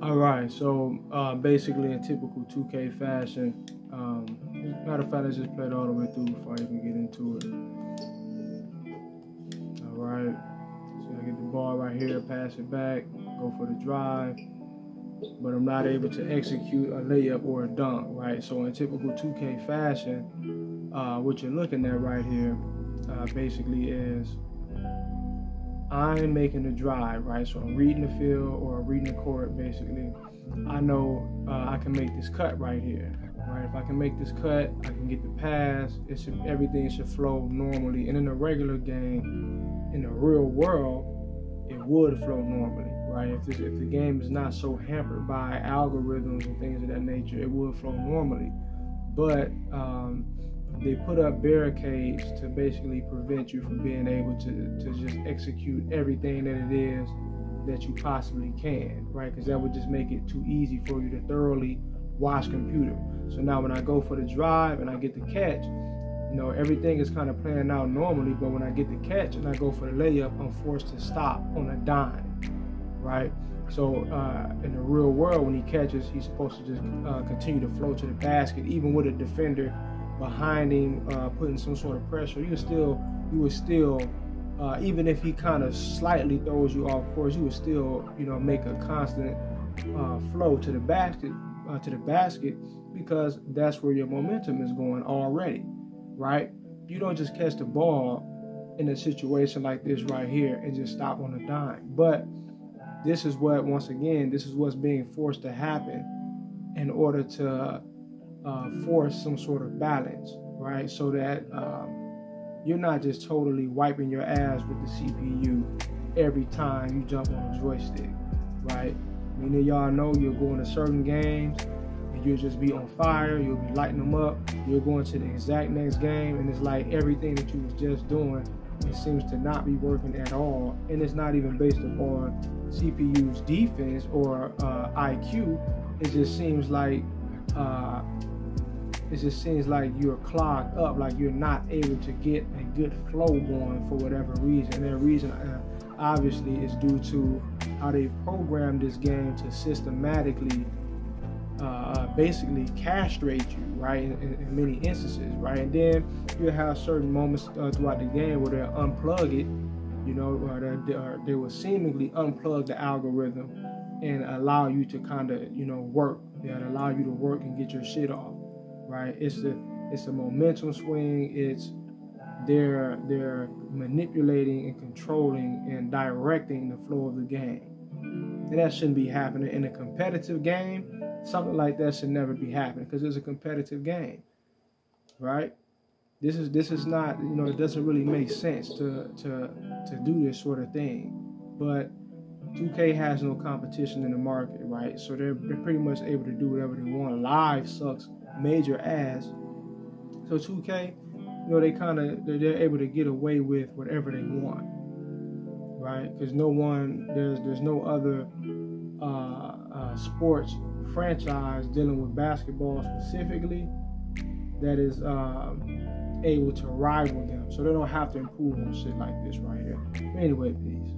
All right, so basically in typical 2K fashion, matter of fact, let's just play it all the way through before I even get into it. All right, so I get the ball right here, pass it back, go for the drive, but I'm not able to execute a layup or a dunk, right? So in typical 2K fashion, what you're looking at right here basically is I'm making the drive, right? So I'm reading the field or reading the court, basically. I know I can make this cut right here, right? If I can make this cut, I can get the pass. Everything should flow normally. And in a regular game, in the real world, it would flow normally, right? If the game is not so hampered by algorithms and things of that nature, it would flow normally. But they put up barricades to basically prevent you from being able to just execute everything that it is that you possibly can, right? Because that would just make it too easy for you to thoroughly watch computer. So now when I go for the drive and I get the catch, everything is kind of playing out normally, but when I get the catch and I go for the layup, I'm forced to stop on a dime, right? So in the real world, when he catches, he's supposed to just continue to flow to the basket, even with a defender behind him putting some sort of pressure. You would still even if he kind of slightly throws you off course, you would still make a constant flow to the basket because that's where your momentum is going already, right? You don't just catch the ball in a situation like this right here and just stop on a dime. But this is what's being forced to happen in order to force some sort of balance, right? So that you're not just totally wiping your ass with the CPU every time you jump on a joystick, right? Many of y'all know you'll go into certain games and you'll just be on fire, you'll be lighting them up, you'll go into the exact next game, and it's like everything that you was just doing, it seems to not be working at all, and it's not even based upon CPU's defense or IQ. It just seems like you're clogged up, like you're not able to get a good flow going for whatever reason. And that reason obviously is due to how they programmed this game to systematically basically castrate you, right, in many instances, right? And then you'll have certain moments throughout the game where they'll unplug it, or they will seemingly unplug the algorithm and allow you to kind of work. They'll allow you to work and get your shit off, right? It's a momentum swing. It's they're manipulating and controlling and directing the flow of the game, and that shouldn't be happening in a competitive game. Something like that should never be happening because it's a competitive game, right? This is not, it doesn't really make sense to do this sort of thing. But 2K has no competition in the market, right? So they're pretty much able to do whatever they want. Live sucks major ass. So 2K, they're able to get away with whatever they want, right? Because there's no other sports franchise dealing with basketball specifically that is able to rival them. So they don't have to improve on shit like this right here. Anyway, peace.